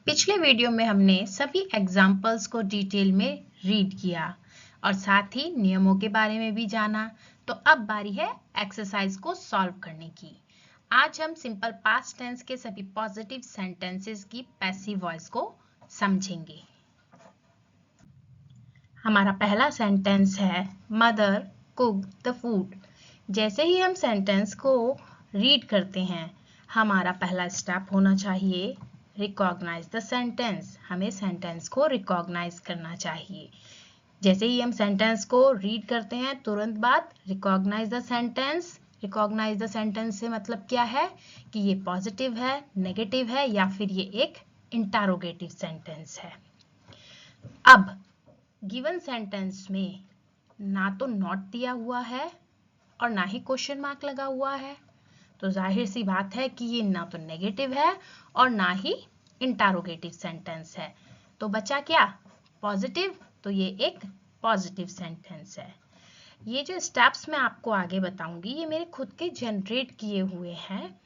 पिछले वीडियो में हमने सभी एग्जाम्पल्स को डिटेल में रीड किया और साथ ही नियमों के बारे में भी जाना। तो अब बारी है एक्सरसाइज को सॉल्व करने की। आज हम सिंपल पास्ट टेंस के सभी पॉजिटिव सेंटेंसेस की पैसिव वॉइस को समझेंगे। हमारा पहला सेंटेंस है मदर कुक्ड द फूड। जैसे ही हम सेंटेंस को रीड करते हैं, हमारा पहला स्टेप होना चाहिए रिकॉग्नाइज द सेंटेंस। हमें सेंटेंस को रिकॉग्नाइज करना चाहिए। जैसे ही हम सेंटेंस को रीड करते हैं, तुरंत बाद recognise the sentence. Recognise the sentence से मतलब क्या है कि ये पॉजिटिव है, नेगेटिव है या फिर ये एक इंटरोगेटिव सेंटेंस है। अब गिवन सेंटेंस में ना तो नॉट दिया हुआ है और ना ही क्वेश्चन मार्क लगा हुआ है, तो जाहिर सी बात है कि ये ना तो नेगेटिव है और ना ही इंटरोगेटिव सेंटेंस है। तो बचा क्या? पॉजिटिव। तो ये एक पॉजिटिव सेंटेंस है। ये जो स्टेप्स मैं आपको आगे बताऊंगी, ये मेरे खुद के जनरेट किए हुए हैं।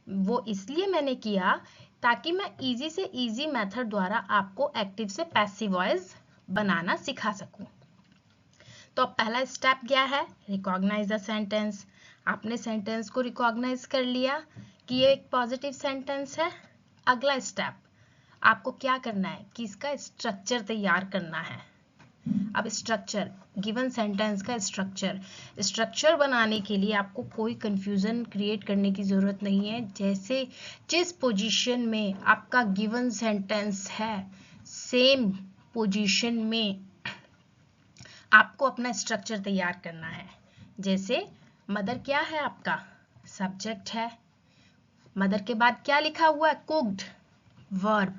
वो इसलिए मैंने किया ताकि मैं इजी से इजी मेथड द्वारा आपको एक्टिव से पैसिव वॉइस बनाना सिखा सकूं। तो अब पहला स्टेप क्या है? Recognise the sentence. आपने सेंटेंस को रिकॉग्नाइज कर लिया कि ये एक पॉजिटिव सेंटेंस है। अगला स्टेप आपको क्या करना है कि इसका स्ट्रक्चर तैयार करना है। अब स्ट्रक्चर, गिवन सेंटेंस का स्ट्रक्चर बनाने के लिए आपको कोई कंफ्यूजन क्रिएट करने की जरूरत नहीं है। जैसे जिस पोजीशन में आपका गिवन सेंटेंस है, सेम पोजीशन में आपको अपना स्ट्रक्चर तैयार करना है। जैसे मदर क्या है? आपका सब्जेक्ट है। मदर के बाद क्या लिखा हुआ है? Cooked, verb.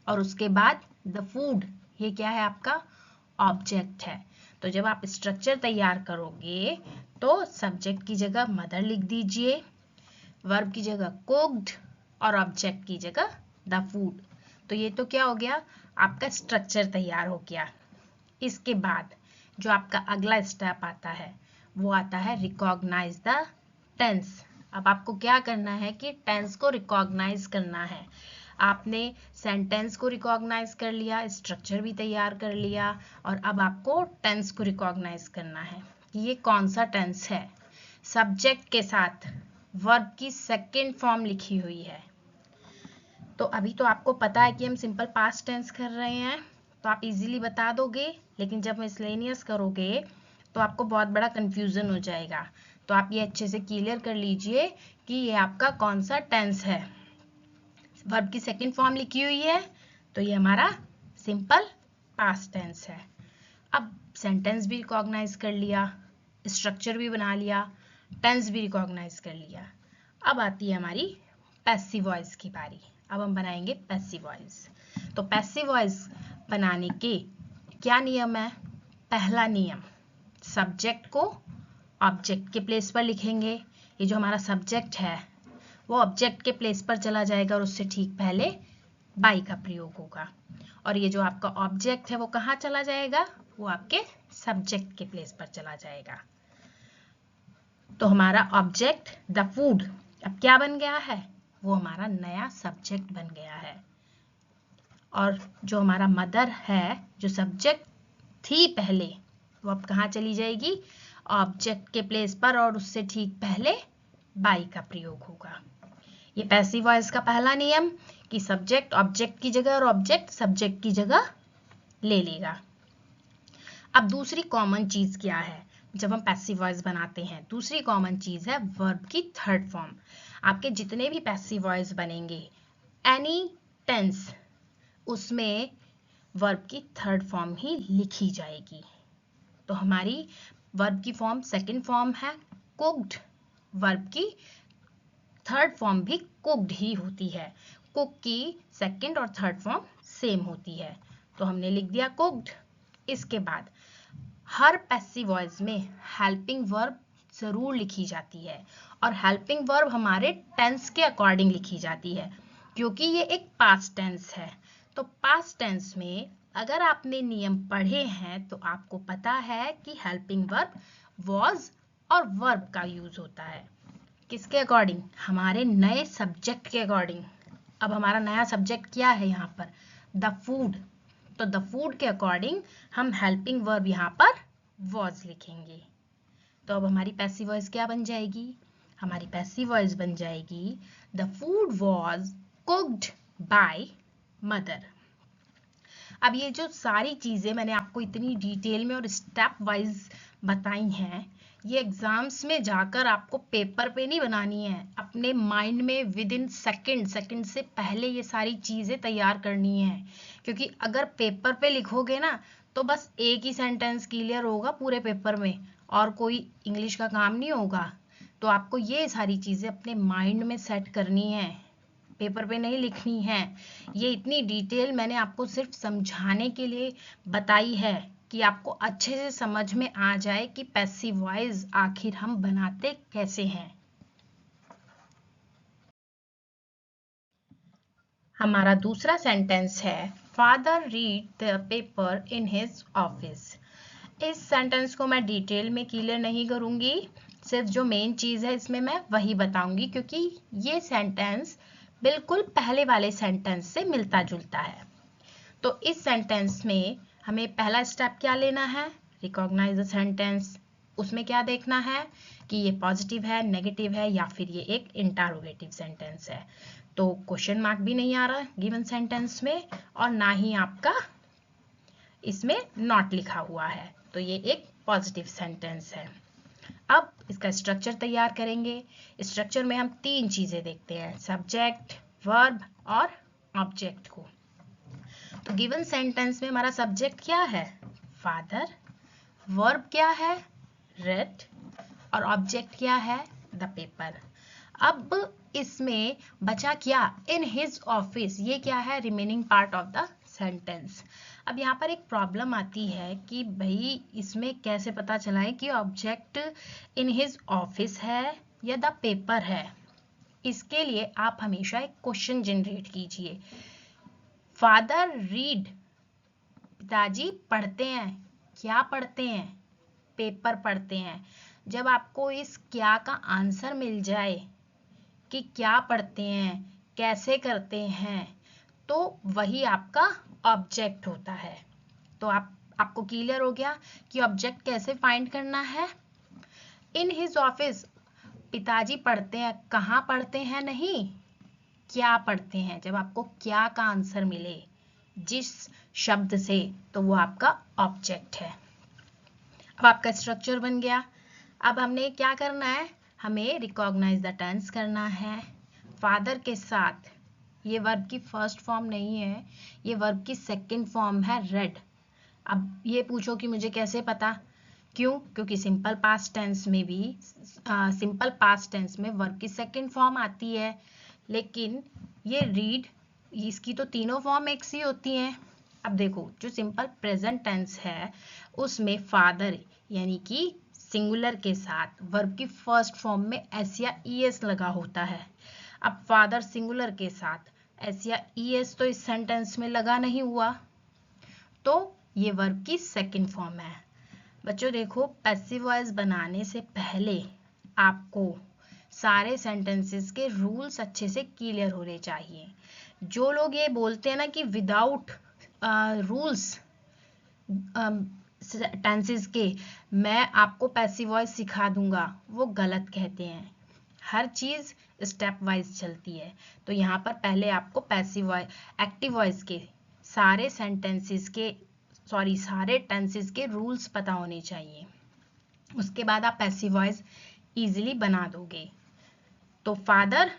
और उसके बाद द फूड, ये क्या है? आपका ऑब्जेक्ट है। तो जब आप स्ट्रक्चर तैयार करोगे तो सब्जेक्ट की जगह मदर लिख दीजिए, वर्ब की जगह कुक्ड और ऑब्जेक्ट की जगह द फूड। तो ये तो क्या हो गया? आपका स्ट्रक्चर तैयार हो गया। इसके बाद जो आपका अगला स्टेप आता है वो आता है रिकॉग्नाइज द टेंस। अब आपको क्या करना है कि टेंस को रिकॉग्नाइज करना है। आपने सेंटेंस को रिकॉग्नाइज कर लिया, स्ट्रक्चर भी तैयार कर लिया और अब आपको टेंस को रिकॉग्नाइज करना है कि ये कौन सा टेंस है। सब्जेक्ट के साथ वर्ब की सेकेंड फॉर्म लिखी हुई है। तो अभी तो आपको पता है कि हम सिंपल पास्ट टेंस कर रहे हैं, तो आप इजीली बता दोगे, लेकिन जब मिसलेनियस करोगे तो आपको बहुत बड़ा कंफ्यूजन हो जाएगा। तो आप ये अच्छे से क्लियर कर लीजिए कि ये आपका कौन सा टेंस है। वर्ब की सेकंड फॉर्म लिखी हुई है तो ये हमारा सिंपल पास्ट टेंस है। अब सेंटेंस भी रिकॉग्नाइज कर लिया, स्ट्रक्चर भी बना लिया, टेंस भी रिकॉग्नाइज कर लिया। अब आती है हमारी पैसिव वॉइस की बारी। अब हम बनाएंगे पैसिव वॉइस। तो पैसिव वॉइस बनाने के क्या नियम है? पहला नियम, सब्जेक्ट को ऑब्जेक्ट के प्लेस पर लिखेंगे। ये जो हमारा सब्जेक्ट है वो ऑब्जेक्ट के प्लेस पर चला जाएगा और उससे ठीक पहले बाई का प्रयोग होगा। और ये जो आपका ऑब्जेक्ट है वो कहाँ चला जाएगा? वो आपके सब्जेक्ट के प्लेस पर चला जाएगा। तो हमारा ऑब्जेक्ट द फूड अब क्या बन गया है? वो हमारा नया सब्जेक्ट बन गया है। और जो हमारा मदर है, जो सब्जेक्ट थी पहले, वो अब कहाँ चली जाएगी? ऑब्जेक्ट के प्लेस पर और उससे ठीक पहले बाई का प्रयोग होगा। ये पैसिव वॉइस का पहला नियम कि सब्जेक्ट ऑब्जेक्ट की जगह और ऑब्जेक्ट सब्जेक्ट की जगह ले लेगा। अब दूसरी कॉमन चीज क्या है जब हम पैसिव वॉइस बनाते हैं? दूसरी कॉमन चीज है वर्ब की थर्ड फॉर्म। आपके जितने भी पैसिव वॉइस बनेंगे एनी टेंस, उसमें वर्ब की थर्ड फॉर्म ही लिखी जाएगी। तो हमारी वर्ब की फॉर्म सेकंड फॉर्म है कुक्ड, वर्ब की थर्ड फॉर्म भी कुक्ड ही होती है। कुक की सेकंड और थर्ड फॉर्म सेम होती है, तो हमने लिख दिया कुक्ड। इसके बाद हर पैसिव वॉइस में हेल्पिंग वर्ब जरूर लिखी जाती है और हेल्पिंग वर्ब हमारे टेंस के अकॉर्डिंग लिखी जाती है, क्योंकि ये एक पास्ट टेंस है। तो पास्ट टेंस में अगर आपने नियम पढ़े हैं तो आपको पता है कि हेल्पिंग वर्ब वॉज और वर्ब का यूज होता है। किसके अकॉर्डिंग? हमारे नए सब्जेक्ट के अकॉर्डिंग। अब हमारा नया सब्जेक्ट क्या है यहाँ पर, द फूड। तो द फूड के अकॉर्डिंग हम हेल्पिंग वर्ब यहाँ पर वॉज लिखेंगे। तो अब हमारी पैसिव वॉइस क्या बन जाएगी, हमारी पैसिव वॉइस बन जाएगी the food was cooked by mother. अब ये जो सारी चीजें मैंने आपको इतनी डिटेल में और स्टेप वाइज बताई हैं, ये एग्जाम्स में जाकर आपको पेपर पे नहीं बनानी है, अपने माइंड में विद इन सेकंड से पहले ये सारी चीजें तैयार करनी है। क्योंकि अगर पेपर पे लिखोगे ना तो बस एक ही सेंटेंस क्लियर होगा पूरे पेपर में और कोई इंग्लिश का काम नहीं होगा। तो आपको ये सारी चीजें अपने माइंड में सेट करनी है, पेपर पे नहीं लिखनी है। ये इतनी डिटेल मैंने आपको सिर्फ समझाने के लिए बताई है कि आपको अच्छे से समझ में आ जाए कि पैसिव वॉइस आखिर हम बनाते कैसे हैं। हमारा दूसरा सेंटेंस है father read the paper in his office. इस सेंटेंस को मैं डिटेल में क्लियर नहीं करूंगी, सिर्फ जो मेन चीज है इसमें मैं वही बताऊंगी, क्योंकि ये सेंटेंस बिल्कुल पहले वाले सेंटेंस से मिलता जुलता है। तो इस सेंटेंस में हमें पहला स्टेप क्या लेना है, रिकॉग्नाइज द सेंटेंस। उसमें क्या देखना है कि ये पॉजिटिव है, नेगेटिव है, या फिर ये एक इंटरोगेटिव सेंटेंस है। तो क्वेश्चन मार्क भी नहीं आ रहा गिवन सेंटेंस में और ना ही आपका इसमें नॉट लिखा हुआ है, तो ये एक पॉजिटिव सेंटेंस है। अब इसका स्ट्रक्चर तैयार करेंगे। स्ट्रक्चर में हम तीन चीजें देखते हैं, सब्जेक्ट, वर्ब और ऑब्जेक्ट को। तो गिवन सेंटेंस में हमारा सब्जेक्ट क्या है, फादर, वर्ब क्या है, रेड, और ऑब्जेक्ट क्या है, द पेपर। अब इसमें बचा क्या, इन हिज ऑफिस, ये क्या है, remaining part of the sentence. अब यहाँ पर एक प्रॉब्लम आती है कि भाई इसमें कैसे पता चलाए कि ऑब्जेक्ट इन हिज ऑफिस है या द पेपर है। इसके लिए आप हमेशा एक क्वेश्चन जनरेट कीजिए। फादर रीड, पिताजी पढ़ते हैं, क्या पढ़ते हैं, पेपर पढ़ते हैं। जब आपको इस क्या का आंसर मिल जाए कि क्या पढ़ते हैं, कैसे करते हैं, तो वही आपका ऑब्जेक्ट होता है। तो आपको क्लियर हो गया कि ऑब्जेक्ट कैसे फाइंड करना है। इन हिज ऑफिस, पिताजी पढ़ते हैं, कहाँ पढ़ते हैं नहीं, क्या पढ़ते हैं। जब आपको क्या का आंसर मिले जिस शब्द से, तो वो आपका ऑब्जेक्ट है। अब आपका स्ट्रक्चर बन गया। अब हमने क्या करना है, हमें रिकॉग्नाइज द टेंस करना है। फादर के साथ ये वर्ब की फर्स्ट फॉर्म नहीं है, ये वर्ब की सेकंड फॉर्म है, रेड। अब ये पूछो कि मुझे कैसे पता, क्यों, क्योंकि सिंपल पास्ट टेंस में भी सिंपल पास्ट टेंस में वर्ब की सेकंड फॉर्म आती है, लेकिन ये रीड, इसकी तो तीनों फॉर्म एक सी होती हैं। अब देखो जो सिंपल प्रेजेंट टेंस है उसमें फादर यानी कि सिंगुलर के साथ वर्ब की फर्स्ट फॉर्म में एस या ईएस लगा होता है। अब फादर सिंगुलर के साथ एस या ईएस तो इस सेंटेंस में लगा नहीं हुआ, तो ये वर्ब की सेकंड फॉर्म है। बच्चों देखो, पैसिव वॉइस बनाने से पहले आपको सारे सेंटेंसेस के रूल्स अच्छे से क्लियर होने चाहिए। जो लोग ये बोलते हैं ना कि विदाउट रूल्स टेंसेस के मैं आपको पैसिव वॉइस सिखा दूंगा, वो गलत कहते हैं। हर चीज स्टेप वाइज चलती है। तो यहाँ पर पहले आपको पैसिव वॉइस, एक्टिव वॉइस के सारे सेंटेंसेस के सारे टेंसेस के रूल्स पता होने चाहिए। उसके बाद आप पैसिव वॉइस इजीली बना दोगे। तो फादर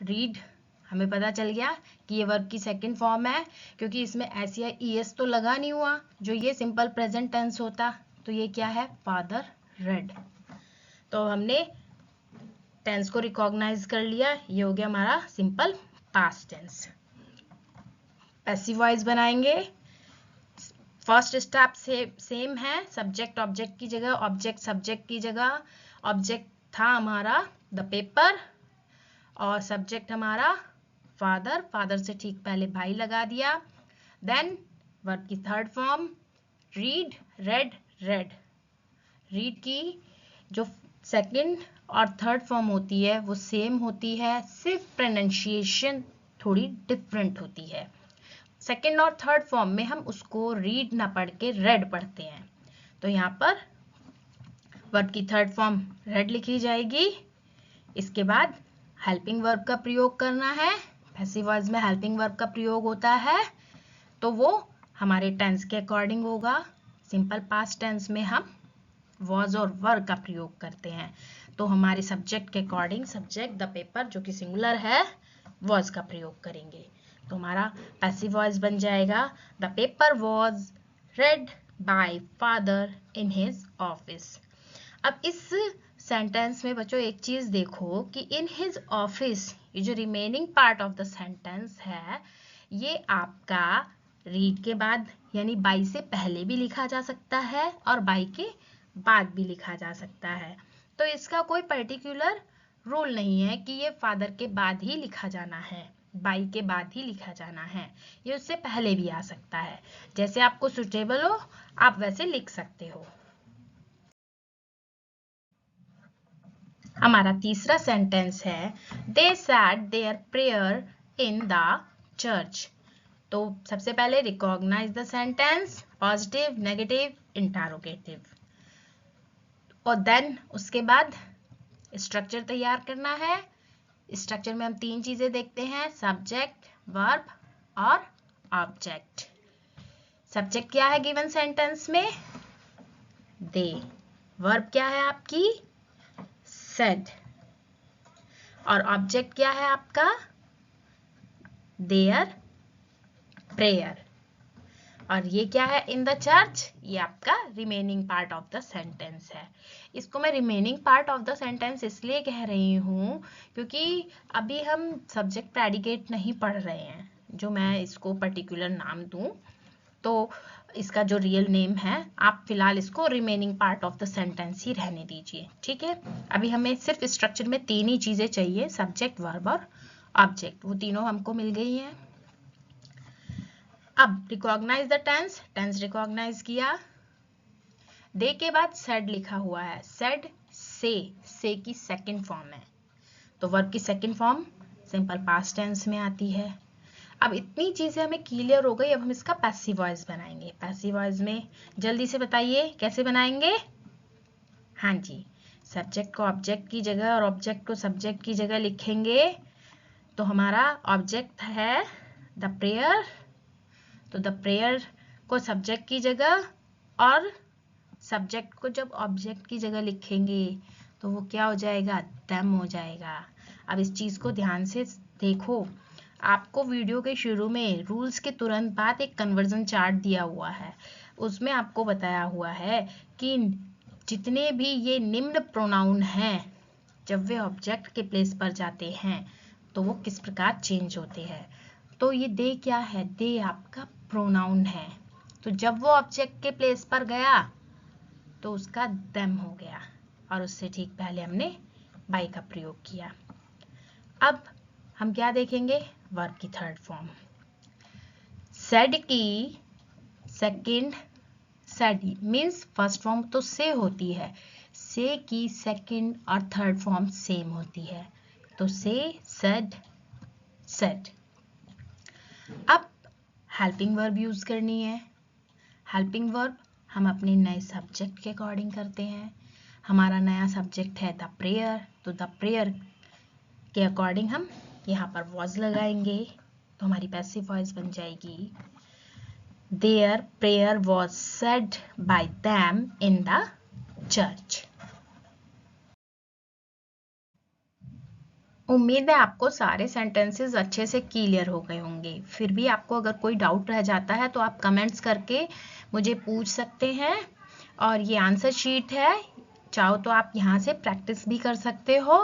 रीड, हमें पता चल गया कि ये वर्ब की सेकंड फॉर्म है, क्योंकि इसमें एस या ईएस तो लगा नहीं हुआ, जो ये सिंपल प्रेजेंट टेंस होता, तो ये क्या है, फादर रेड। तो हमने टेंस को रिकॉग्नाइज कर लिया, ये हो गया हमारा simple past tense. Passive voice बनाएंगे, फर्स्ट स्टेप से सेम है, सब्जेक्ट ऑब्जेक्ट की जगह, ऑब्जेक्ट सब्जेक्ट की जगह। ऑब्जेक्ट था हमारा द पेपर और सब्जेक्ट हमारा फादर, फादर से ठीक पहले भाई लगा दिया। देन वर्ब की third form read, read, read. Read की जो सेकंड और थर्ड फॉर्म होती है वो सेम होती है, सिर्फ प्रोनाउंसिएशन थोड़ी डिफरेंट होती है। सेकेंड और थर्ड फॉर्म में हम उसको रीड ना पढ़ के रेड पढ़ते हैं। तो यहाँ पर वर्ब की थर्ड फॉर्म रेड लिखी जाएगी। इसके बाद हेल्पिंग वर्ब का प्रयोग करना है। पैसिव वॉइस में हेल्पिंग वर्ब का प्रयोग होता है तो वो हमारे टेंस के अकॉर्डिंग होगा। सिंपल पास्ट टेंस में हम वॉज और वर का प्रयोग करते हैं, तो हमारे सब्जेक्ट के अकॉर्डिंग सब्जेक्ट द पेपर जो कि सिंगुलर है वॉज का प्रयोग करेंगे। तो हमारा पैसिव वॉइस बन जाएगा the paper was red bye father in his office. अब इस सेंटेंस में बच्चों एक चीज देखो कि इन हिज ऑफिस, ये जो remaining part of the sentence है ये आपका रीड के बाद यानी बाई से पहले भी लिखा जा सकता है और बाई के बाद भी लिखा जा सकता है। तो इसका कोई पर्टिकुलर रूल नहीं है कि ये फादर के बाद ही लिखा जाना है, बाई के बाद ही लिखा जाना है, ये उससे पहले भी आ सकता है। जैसे आपको सुटेबल हो आप वैसे लिख सकते हो। हमारा तीसरा सेंटेंस है they said their prayer in the church. तो सबसे पहले recognise the sentence, positive, negative, interrogative, और देन उसके बाद स्ट्रक्चर तैयार करना है। स्ट्रक्चर में हम तीन चीजें देखते हैं, सब्जेक्ट, वर्ब और ऑब्जेक्ट। सब्जेक्ट क्या है गिवन सेंटेंस में? दे। वर्ब क्या है आपकी? सेड। और ऑब्जेक्ट क्या है आपका? Their prayer. और ये क्या है? In the church. ये आपका remaining part of the sentence है। इसको मैं remaining part of the sentence इसलिए कह रही हूँ क्योंकि अभी हम सब्जेक्ट प्रेडिकेट नहीं पढ़ रहे हैं, जो मैं इसको पर्टिकुलर नाम दूं तो इसका जो रियल नेम है आप फिलहाल इसको remaining part of the sentence ही रहने दीजिए, ठीक है। अभी हमें सिर्फ स्ट्रक्चर में तीन ही चीजें चाहिए, सब्जेक्ट, वर्ब और ऑब्जेक्ट, वो तीनों हमको मिल गई हैं। अब recognise the tense, tense recognise किया। दे के बाद सेड लिखा हुआ है, सेड से की सेकंड फॉर्म है, तो वर्ब की second form simple past tense में आती है। अब इतनी चीजें हमें क्लियर हो गई, अब हम इसका पैसिव वॉइस बनाएंगे। पैसिव वॉइस में जल्दी से बताइए कैसे बनाएंगे? हाँ जी, सब्जेक्ट को ऑब्जेक्ट की जगह और ऑब्जेक्ट को सब्जेक्ट की जगह लिखेंगे। तो हमारा ऑब्जेक्ट है द प्रेयर, तो द प्रेयर को सब्जेक्ट की जगह और सब्जेक्ट को जब ऑब्जेक्ट की जगह लिखेंगे तो वो क्या हो जाएगा? देम हो जाएगा। अब इस चीज को ध्यान से देखो, आपको वीडियो के शुरू में रूल्स के तुरंत बाद एक कन्वर्जन चार्ट दिया हुआ है, उसमें आपको बताया हुआ है कि जितने भी ये निम्न प्रोनाउन हैं जब वे ऑब्जेक्ट के प्लेस पर जाते हैं तो वो किस प्रकार चेंज होते हैं। तो ये दे क्या है? दे आपका प्रोनाउन है, तो जब वो ऑब्जेक्ट के प्लेस पर गया तो उसका देम हो गया और उससे ठीक पहले हमने बाई का प्रयोग किया। अब हम क्या देखेंगे? वर्ब की थर्ड फॉर्म। सेड की second, said means first form तो से होती है, से की सेकंड और थर्ड फॉर्म सेम होती है, तो से, सेड, सेड। अब हेल्पिंग वर्ब यूज करनी है। हेल्पिंग वर्ब हम अपने नए सब्जेक्ट के अकॉर्डिंग करते हैं। हमारा नया सब्जेक्ट है द प्रेयर, तो द प्रेयर के अकॉर्डिंग हम यहाँ पर वॉज लगाएंगे, तो हमारी पैसिव वॉइस बन जाएगी their prayer was said by them in the church. उम्मीद है आपको सारे सेंटेंसेस अच्छे से क्लियर हो गए होंगे। फिर भी आपको अगर कोई डाउट रह जाता है तो आप कमेंट्स करके मुझे पूछ सकते हैं। और ये आंसर शीट है, चाहो तो आप यहाँ से प्रैक्टिस भी कर सकते हो।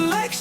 Like